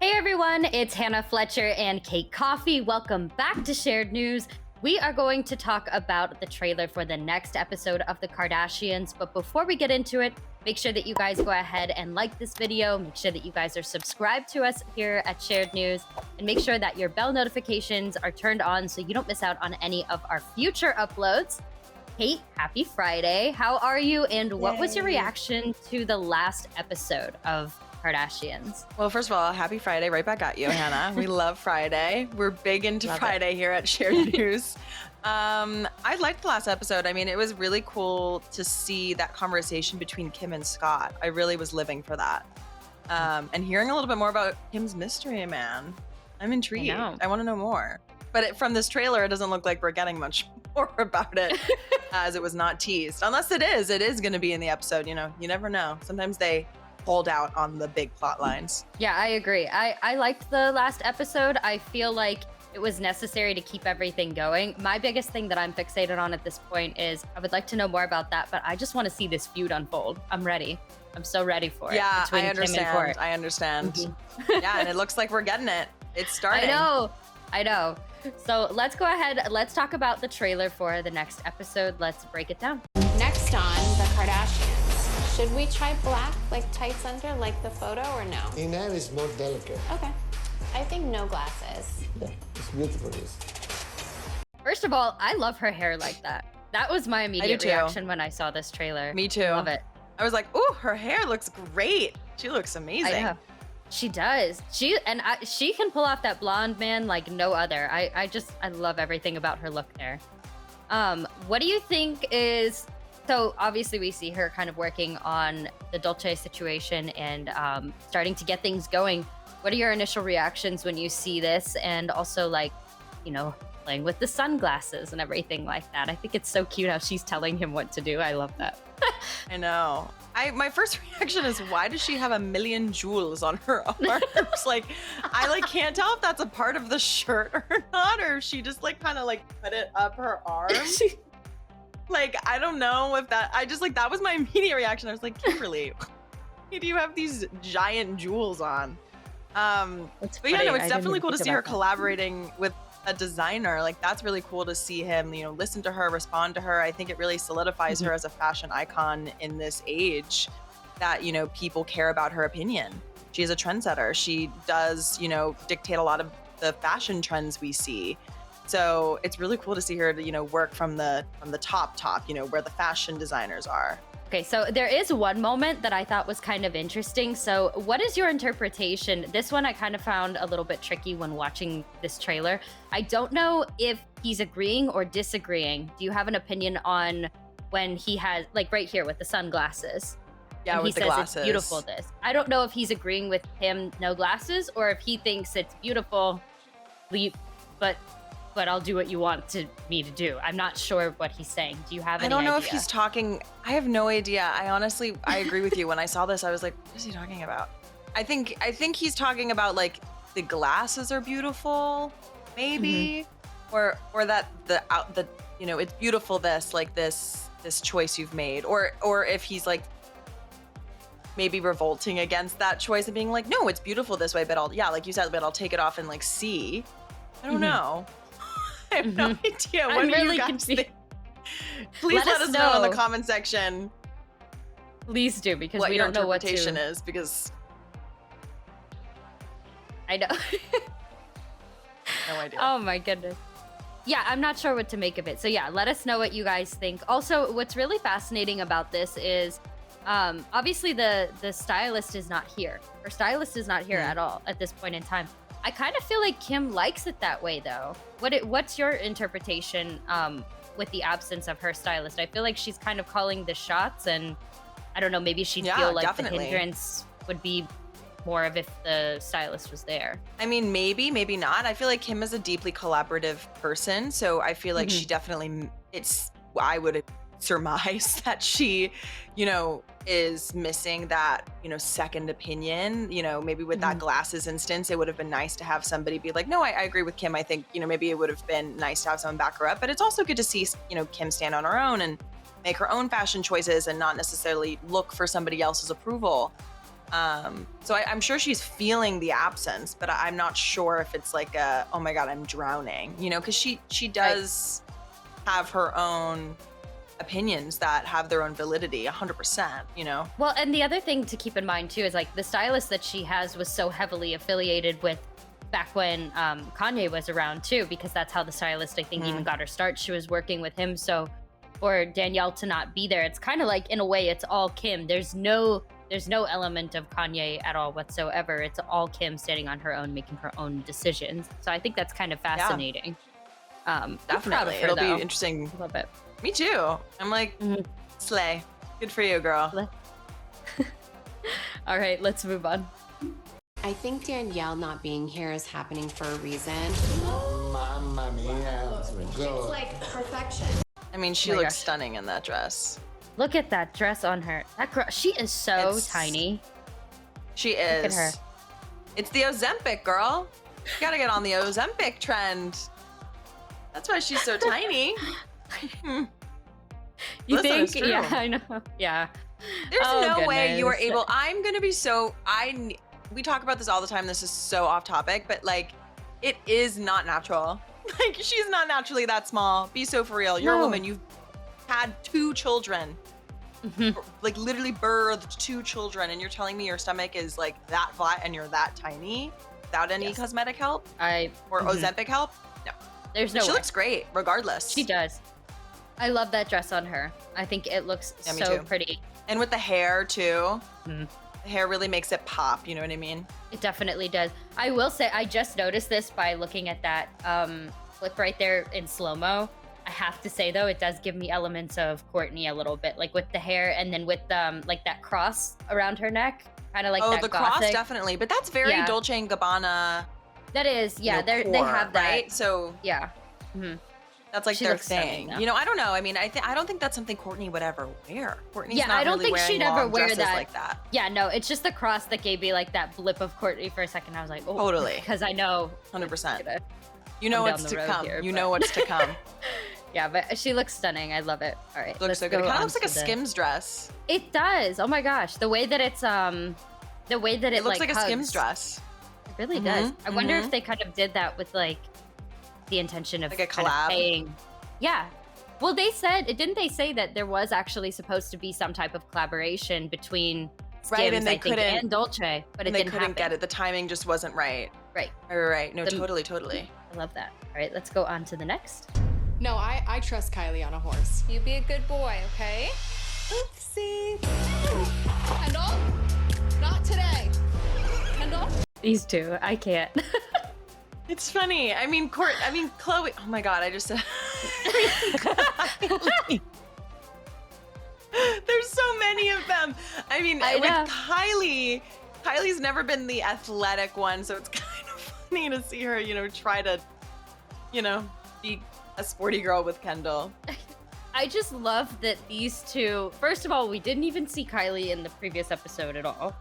Hey everyone, it's Hannah Fletcher and Kate Coffee. Welcome back to Shared News. We are going to talk about the trailer for the next episode of the Kardashians, but before we get into it, make sure that you guys go ahead and like this video, make sure that you guys are subscribed to us here at Shared News, and make sure that your bell notifications are turned on so you don't miss out on any of our future uploads. Kate, happy Friday. How are you, and what was your reaction to the last episode of Kardashians? Well, first of all, happy Friday right back at you, Hannah. We love Friday. We're big into Friday here at Shared News. I liked the last episode. I mean, it was really cool to see that conversation between Kim and Scott. I really was living for that. And hearing a little bit more about Kim's mystery, man. I'm intrigued. I want to know more. But from this trailer, it doesn't look like we're getting much more about it as it was not teased. Unless it is going to be in the episode. You know, you never know. Sometimes they hold out on the big plot lines. Yeah, I agree. I liked the last episode. I feel like it was necessary to keep everything going. My biggest thing that I'm fixated on at this point is I would like to know more about that, but I just want to see this feud unfold. I'm ready. I'm so ready for it. Yeah, I understand. I understand. Mm-hmm. Yeah, and it looks like we're getting it. It's starting. I know. So let's go ahead. Let's talk about the trailer for the next episode. Let's break it down. Next on the Kardashians. Should we try black, like tights under, like the photo, or no? Inam is more delicate. Okay. I think no glasses. Yeah, it's beautiful. This. First of all, I love her hair like that. That was my immediate reaction when I saw this trailer. Me too. Love it. I was like, ooh, her hair looks great. She looks amazing. I know. She does. She can pull off that blonde, man, like no other. I love everything about her look there. What do you think is... So obviously we see her kind of working on the Dolce situation and starting to get things going. What are your initial reactions when you see this? And also, like, you know, playing with the sunglasses and everything like that. I think it's so cute how she's telling him what to do. I love that. I know. My first reaction is, why does she have a million jewels on her arms? I can't tell if that's a part of the shirt or not, or if she just kind of put it up her arm. I don't know if that, that was my immediate reaction. I was like, Kimberly, why do you have these giant jewels on? But yeah, no, it's definitely cool to see her collaborating with a designer. That's really cool to see him, listen to her, respond to her. I think it really solidifies her as a fashion icon in this age that, people care about her opinion. She is a trendsetter. She does, dictate a lot of the fashion trends we see. So it's really cool to see her, work from the top, where the fashion designers are. Okay, so there is one moment that I thought was kind of interesting. So what is your interpretation? This one I kind of found a little bit tricky when watching this trailer. I don't know if he's agreeing or disagreeing. Do you have an opinion on when he has, right here with the sunglasses? Yeah, with the glasses. He says it's beautiful, this. I don't know if he's agreeing with him, no glasses, or if he thinks it's beautiful, but I'll do what you want me to do. I'm not sure what he's saying. Do you have any idea? I don't know if he's talking. I have no idea. I agree with you. When I saw this, I was like, what is he talking about? I think he's talking about the glasses are beautiful, maybe, or that the it's beautiful this choice you've made, or if he's maybe revolting against that choice and being like, no, it's beautiful this way, but like you said, but I'll take it off and see. I don't know. I have no idea. What do you guys think? Please let us know in the comment section. Please do, because what we don't know what your interpretation is, because I know. No idea. Oh my goodness. Yeah, I'm not sure what to make of it. So yeah, let us know what you guys think. Also, what's really fascinating about this is obviously the stylist is not here. Her stylist is not here at all at this point in time. I kind of feel like Kim likes it that way, though. What's your interpretation with the absence of her stylist? I feel like she's kind of calling the shots, and I don't know, maybe she'd feel like the hindrance would be more of if the stylist was there. I mean, maybe not. I feel like Kim is a deeply collaborative person, so I feel like she definitely, I would surmise that she, is missing that, second opinion. Maybe with that glasses instance, it would have been nice to have somebody be like, no, I agree with Kim. I think, maybe it would have been nice to have someone back her up. But it's also good to see, Kim stand on her own and make her own fashion choices and not necessarily look for somebody else's approval. So I'm sure she's feeling the absence, but I'm not sure if it's like a, oh my God, I'm drowning, you know, because she does have her own opinions that have their own validity 100%, you know. Well, and the other thing to keep in mind too is like the stylist that she has was so heavily affiliated with back when Kanye was around too, because that's how the stylist I think even got her start. She was working with him. So for Danielle to not be there, it's kind of like in a way it's all Kim. There's no element of Kanye at all whatsoever. It's all Kim standing on her own, making her own decisions. So I think that's kind of fascinating. Definitely. It'll be interesting. I love it. Me too. I'm like, slay. Good for you, girl. All right, let's move on. I think Danielle not being here is happening for a reason. Mamma mia. It's like perfection. I mean, she looks stunning in that dress. Look at that dress on her. That girl, she is so tiny. She is. Look at her. It's the Ozempic, girl. You gotta get on the Ozempic trend. That's why she's so tiny. You Listen, think? it's true. Yeah, I know. Yeah. There's no way you are goodness. able. I'm gonna be so. We talk about this all the time. This is so off topic, but like, it is not natural. Like, she's not naturally that small. Be so for real. You're a woman. You've had 2 children. Like literally birthed 2 children, and you're telling me your stomach is like that flat and you're that tiny without any cosmetic help or Ozempic help? No. There's no She way. looks great regardless. She does. I love that dress on her. I think it looks me so too. pretty. And with the hair too. The hair really makes it pop, you know what I mean? It definitely does. I will say, I just noticed this by looking at that clip right there in slow-mo. I have to say though, it does give me elements of Kourtney a little bit, like with the hair and then with like that cross around her neck, kind of like that the gothic. cross definitely, but that's very Dolce and Gabbana. That is, yeah, you know, they core, have that, right? So yeah. that's like She their looks stunning, thing. though. You know, I don't know. I mean, I don't think that's something Kourtney would ever wear. Kourtney's not I don't really think wearing she'd ever long wear dresses that like that. Yeah, no, it's just the cross that gave me like that blip of Kourtney for a second. I was like, oh, Totally. because I know 100%. You know come what's down to the road come. here, You but- know what's to come. Yeah, but she looks stunning. I love it. All right, Looks so good. It kind of looks like a Skims dress. It does. Oh my gosh, the way that it's the way that It looks like a hugs. Skims dress. It really does. I wonder if they kind of did that with like the intention of Like a kind of collab? paying. Yeah. Well, they said, didn't they say that there was actually supposed to be some type of collaboration between Skims, Right, and they I think, couldn't- and Dolce, but it They didn't couldn't happen. get it. The timing just wasn't right. Right. Right. No, The- totally. I love that. All right, let's go on to the next. No, I trust Kylie on a horse. You be a good boy, okay? Oopsie. Kendall? Not today. Kendall? These two, I can't. It's funny. I mean, Chloe. Oh my God, I just said. There's so many of them. I mean, I with know. Kylie's never been the athletic one, so it's kind of funny to see her, try to, be a sporty girl with Kendall. I just love that these two, first of all, we didn't even see Kylie in the previous episode at all.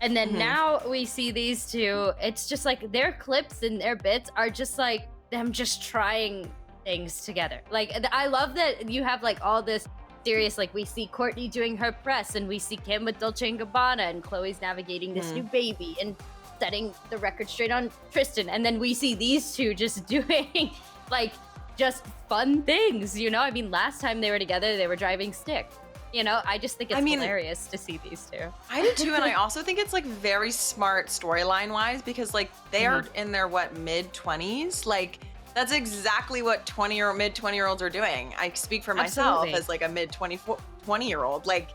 And then now we see these two. It's just like their clips and their bits are just like them just trying things together. Like, I love that you have like all this serious, like we see Kourtney doing her press and we see Kim with Dolce & Gabbana and Chloe's navigating this new baby and setting the record straight on Tristan. And then we see these two just doing like just fun things, I mean, last time they were together, they were driving stick. I just think it's hilarious to see these two. I do too, and I also think it's like very smart storyline wise because like they are in their mid-20s. Like that's exactly what mid-20-year-olds are doing. I speak for myself Absolutely. as like a mid-20-year-old. Like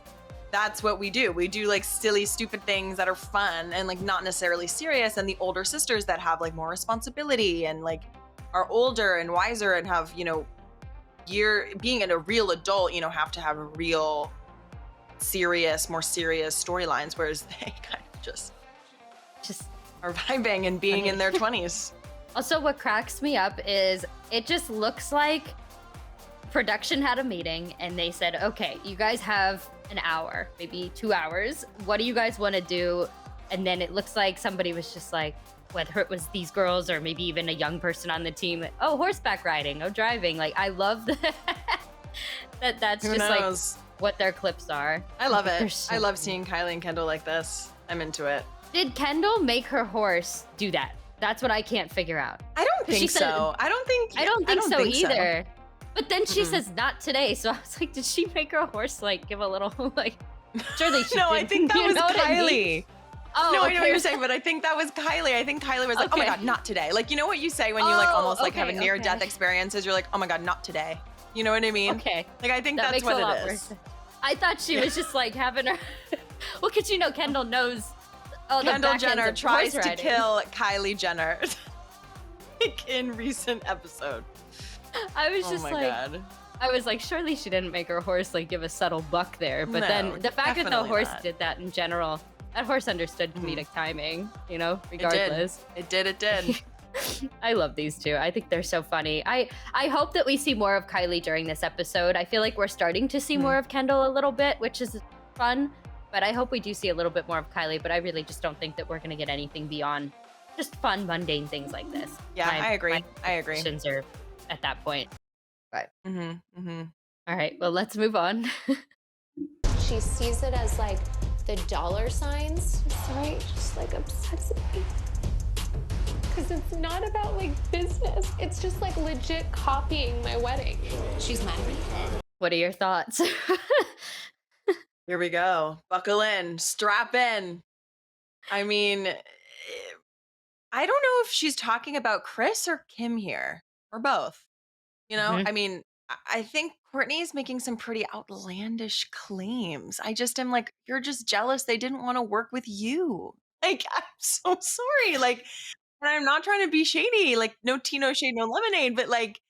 that's what we do. We do like silly, stupid things that are fun and like not necessarily serious. And the older sisters that have like more responsibility and like are older and wiser and have, being a real adult, have to have real more serious storylines, whereas they kind of just are vibing and being in their 20s. Also, what cracks me up is it just looks like production had a meeting and they said, okay, you guys have an hour, maybe 2 hours. What do you guys want to do? And then it looks like somebody was just like, whether it was these girls or maybe even a young person on the team, oh, horseback riding, oh, driving. Like, I love that's Who just knows? like what their clips are. I love They're it. so I love seeing Kylie and Kendall like this. I'm into it. Did Kendall make her horse do that? That's what I can't figure out. I don't 'Cause she think said- so. I don't think so either. But then she Mm-mm. says not today. So I was like, did she make her horse like give a little like? Surely she No, I didn't, think that you was know what I mean? Kylie. Oh, No, I know okay. what you're saying, but I think that was Kylie. I think Kylie was like, oh my Okay. God, not today. Like, you know what you say when you like Oh, almost like have a okay, near-death okay. experiences? You're like, oh my God, not today. You know what I mean? Okay. Like, I think That that's makes a what lot it more is. sense. I thought she was just like having her. Well, because you know Kendall knows. Oh, the Kendall back ends Jenner of tries horse to riding. kill Kylie Jenner. Like in recent episode. I was Oh just my like, God. I was like, surely she didn't make her horse like give a subtle buck there. But No, then the fact that the definitely horse not. did that in general, that horse understood comedic timing. You know, regardless. It did. I love these two. I think they're so funny. I hope that we see more of Kylie during this episode. I feel like we're starting to see more of Kendall a little bit, which is fun. But I hope we do see a little bit more of Kylie. But I really just don't think that we're going to get anything beyond just fun, mundane things like this. Yeah, I agree. I agree. Questions are at that point. But all right, well, let's move on. She sees it as like the dollar signs, right? Just like obsessively. Because it's not about like business. It's just like legit copying my wedding. She's mad at me. What are your thoughts? Here we go. Buckle in. Strap in. I mean, I don't know if she's talking about Chris or Kim here, or both. You know, Mhm. I mean, I think Kourtney is making some pretty outlandish claims. I just am like, you're just jealous they didn't want to work with you. Like, I'm so sorry. Like, and I'm not trying to be shady. Like, no tea, no shade, no lemonade. But like,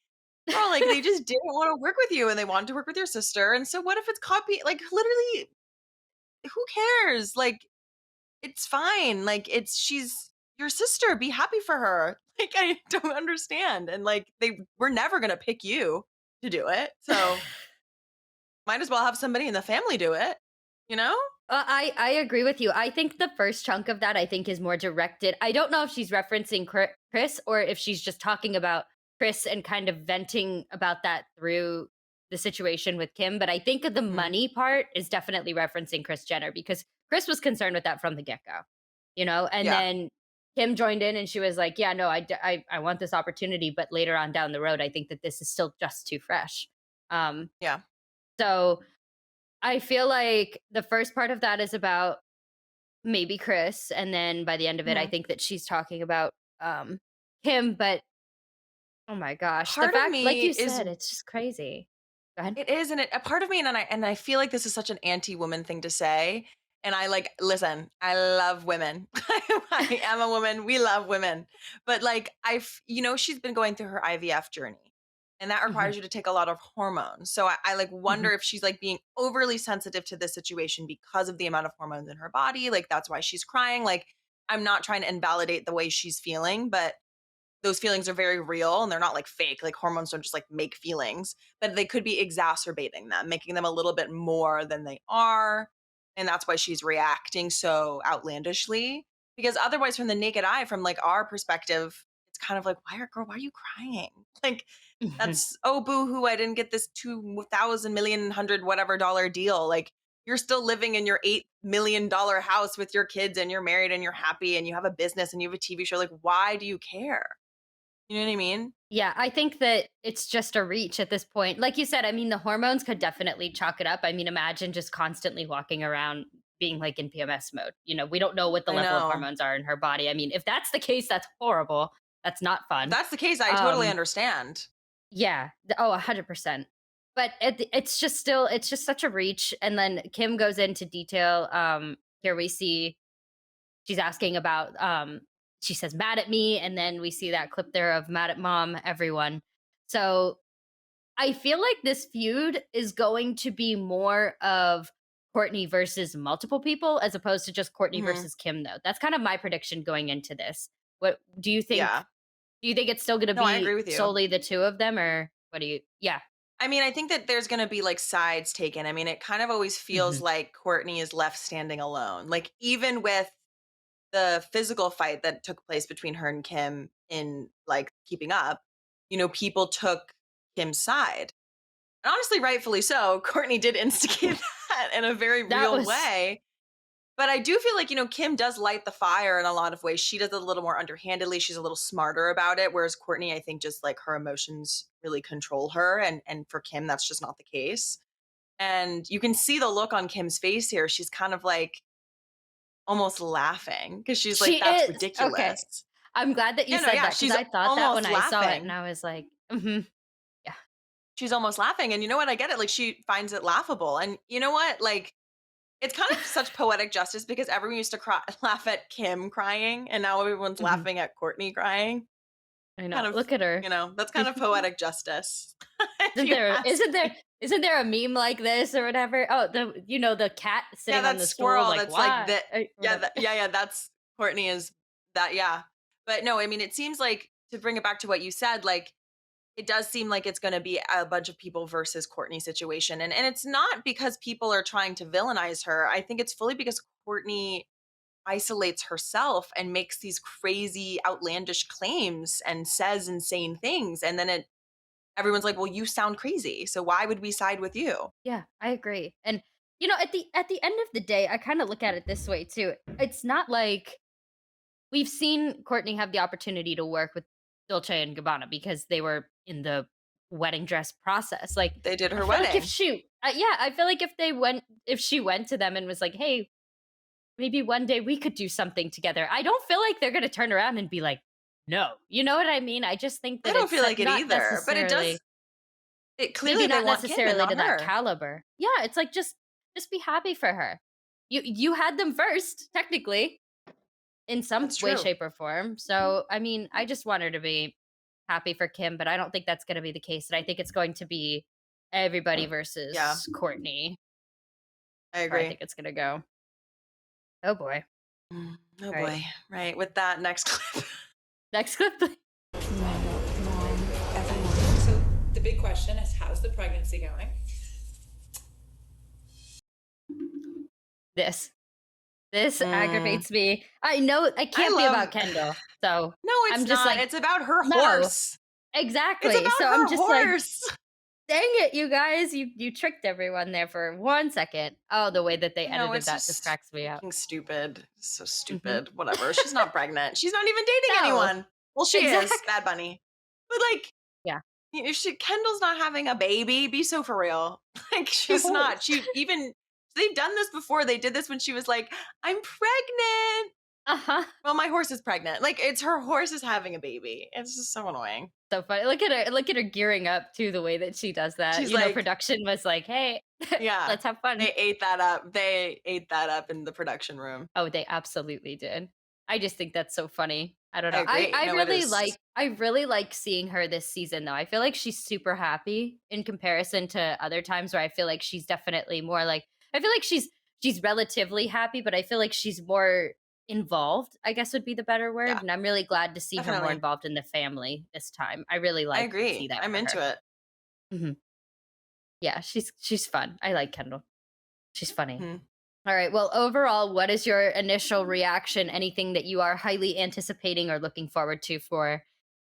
girl, like they just didn't want to work with you, and they wanted to work with your sister. And so, what if it's copy? Like, literally, who cares? Like, it's fine. Like, she's your sister. Be happy for her. Like, I don't understand. And like, we're never gonna pick you to do it. So might as well have somebody in the family do it, you know? I agree with you. I think the first chunk of that I think is more directed. I don't know if she's referencing Chris or if she's just talking about Chris and kind of venting about that through the situation with Kim. But I think the money part is definitely referencing Chris Jenner because Chris was concerned with that from the get-go, you know? And Yeah. then Kim joined in and she was like, yeah, no, I want this opportunity. But later on down the road, I think that this is still just too fresh. Yeah. So I feel like the first part of that is about maybe Chris, and then by the end of it, I think that she's talking about Kim. But oh my gosh, Part the of fact, me like you is- said, it's just crazy. Go ahead. It is, and a part of me, and I feel like this is such an anti-woman thing to say. And I like, listen, I love women. I am a woman. We love women. But like, she's been going through her IVF journey, and that requires you to take a lot of hormones. So I like wonder if she's like being overly sensitive to this situation because of the amount of hormones in her body. Like that's why she's crying. Like I'm not trying to invalidate the way she's feeling, but those feelings are very real and they're not like fake. Like hormones don't just like make feelings, but they could be exacerbating them, making them a little bit more than they are. And that's why she's reacting so outlandishly. Because otherwise, from the naked eye, from like our perspective, it's kind of like, why are you crying? Like, that's, oh, boo hoo, I didn't get this 2,000 million, hundred, whatever dollar deal. Like, you're still living in your $8 million house with your kids and you're married and you're happy and you have a business and you have a TV show. Like, why do you care? You know what I mean? Yeah, I think that it's just a reach at this point. Like you said, I mean, the hormones could definitely chalk it up. I mean, imagine just constantly walking around being like in PMS mode. You know, we don't know what the I level of know. hormones are in her body. I mean, if that's the case, that's horrible. That's not fun. If that's the case, I totally understand. Yeah. 100%. But it's just such a reach. And then Kim goes into detail. Here we see she's asking about, she says, mad at me. And then we see that clip there of mad at mom, everyone. So I feel like this feud is going to be more of Kourtney versus multiple people as opposed to just Kourtney versus Kim, though. That's kind of my prediction going into this. What do you think? Yeah. Do you think it's still going to No, I agree with be you. solely the two of them, or what do you? Yeah. I mean, I think that there's going to be like sides taken. I mean, it kind of always feels like Kourtney is left standing alone. Like even with the physical fight that took place between her and Kim in like Keeping Up, you know, people took Kim's side. And honestly, rightfully so. Kourtney did instigate that in a very That real was- way. But I do feel like, Kim does light the fire in a lot of ways. She does it a little more underhandedly. She's a little smarter about it. Whereas Kourtney, I think just like her emotions really control her. And for Kim, that's just not the case. And you can see the look on Kim's face here. She's kind of like almost laughing because she's like, She that's is. ridiculous. Okay. I'm glad that you Yeah, no, said yeah, that because she's I thought that when almost I saw it laughing. and I was like, yeah. She's almost laughing. And you know what? I get it. Like she finds it laughable. And you know what? Like it's kind of such poetic justice because everyone used to laugh at Kim crying, and now everyone's Mhm. laughing at Kourtney crying. I know. Kind of, Look at her. that's kind of poetic justice. if Isn't you there ask isn't there me. isn't there a meme like this or whatever? Oh, the cat Yeah, sitting on that the stool squirrel like that's like why? that. Yeah, Whatever. yeah. That's Kourtney is that. Yeah, but no, I mean, it seems like to bring it back to what you said, like it does seem like it's going to be a bunch of people versus Kourtney situation, and it's not because people are trying to villainize her. I think it's fully because Kourtney isolates herself and makes these crazy outlandish claims and says insane things, and then everyone's like, well, you sound crazy, so why would we side with you? Yeah, I agree. And at the end of the day, I kind of look at it this way too. It's not like we've seen Courtney have the opportunity to work with Dolce and Gabbana because they were in the wedding dress process. Like, They did I her feel like if wedding. I feel like if she went to them and was like, hey, maybe one day we could do something together. I don't feel like they're going to turn around and be like, no. You know what I mean? I just think I that don't it's feel like it not either, but it does. necessarily, It maybe clearly they not want Kim and necessarily not to that her. caliber. Yeah, it's like just be happy for her. You had them first, technically, in some That's way, true. shape, or form. So, I mean, I just want her to be happy for Kim, but I don't think that's going to be the case. And I think it's going to be everybody Yeah, versus Courtney. I Where I agree. think it's going to go. Oh boy! Oh All right, boy. Right. With that next clip. next clip. So the big question is, how's the pregnancy going? This aggravates me. I know I can't be love about Kendall, so No, it's I'm just not. like, It's about her no, horse. It's exactly. about So I'm her just like, horse. dang it, you guys, you tricked everyone there for 1 second. Oh, the way that they No, edited it's that just just cracks me out. fucking stupid. So Hmm. stupid. Whatever. She's not pregnant. She's not even dating No, anyone. Well, she is. exactly. Bad Bunny. But like, Yeah, Kendall's not having a baby. Be so for real. Like, her she's not. horse. They've done this before. They did this when she was like, I'm pregnant. Uh-huh. Well, my horse is pregnant. Like, it's her horse is having a baby. It's just so annoying. So funny. Look at her gearing up to the way that she does that. She's like, Production was like, hey, yeah, let's have fun. they ate that up. They ate that up in the production room. Oh, they absolutely did. I just think that's so funny. I don't I know. agree. No, it is. I really like seeing her this season though. I feel like she's super happy in comparison to other times where I feel like she's definitely more like, I feel like she's relatively happy, but I feel like she's more involved, I guess would be the better word. Yeah, And I'm really glad to see her more definitely. involved in the family this time. I really I like to see agree. that I'm for into her. it. Hmm. Yeah, she's fun. I like Kendall. She's funny. Mhm. All right. Well, overall, what is your initial reaction? Anything that you are highly anticipating or looking forward to for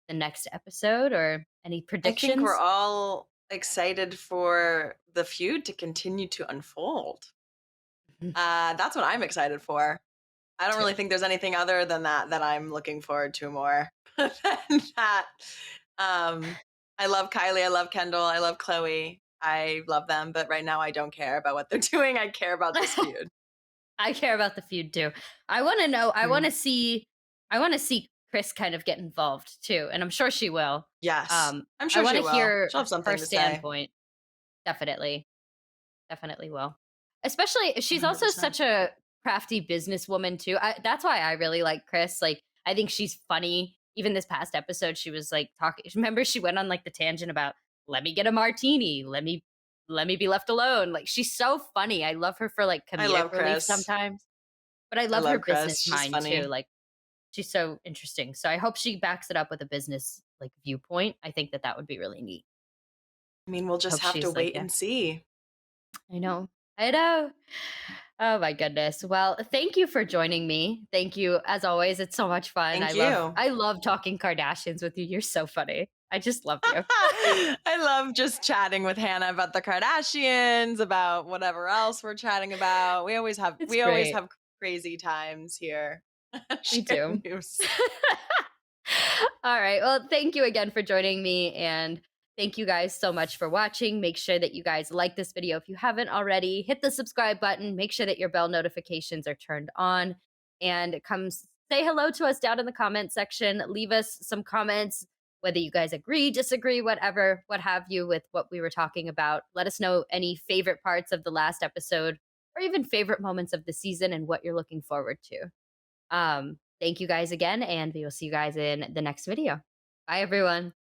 the next episode, or any I think we're predictions? all excited for the feud to continue to unfold. Mhm. That's what I'm excited for. I don't really Too. think there's anything other than that I'm looking forward to more than that. Um, I love Kylie. I love Kendall. I love Chloe. I love them, but right now I don't care about what they're doing. I care about this feud. I care about the feud too. I want to know. I want Mhm. to see. I want to see Chris kind of get involved too, and I'm sure she will. Yes, I'm I sure want she to will. hear She'll have something her to say. standpoint. Definitely. Definitely will. Especially, she's also 100%. such a crafty businesswoman too. That's why I really like Chris. Like, I think she's funny. Even this past episode, she was like talking. Remember, she went on like the tangent about let me get a martini, let me be left alone. Like, she's so funny. I love her for like I comedic love relief Chris. sometimes, but I I love her love Chris. business She's mind too. funny. Like, she's so interesting. So I hope she backs it up with a business like viewpoint. I think that would be really neat. I mean, we'll I just hope have to she's like, wait yeah. and see. I know. I know. Oh my goodness. Well, thank you for joining me. Thank you as always. It's so much fun. Thank you. I love talking Kardashians with you. You're so funny. I just love you. I love just chatting with Hannah about the Kardashians, about whatever else we're chatting about. It's We always great. have crazy times here. Me Shared too. news. All right. Well, thank you again for joining me. And thank you guys so much for watching. Make sure that you guys like this video if you haven't already. Hit the subscribe button. Make sure that your bell notifications are turned on. And come say hello to us down in the comment section. Leave us some comments, whether you guys agree, disagree, whatever, what have you, with what we were talking about. Let us know any favorite parts of the last episode or even favorite moments of the season and what you're looking forward to. Thank you guys again, and we will see you guys in the next video. Bye, everyone.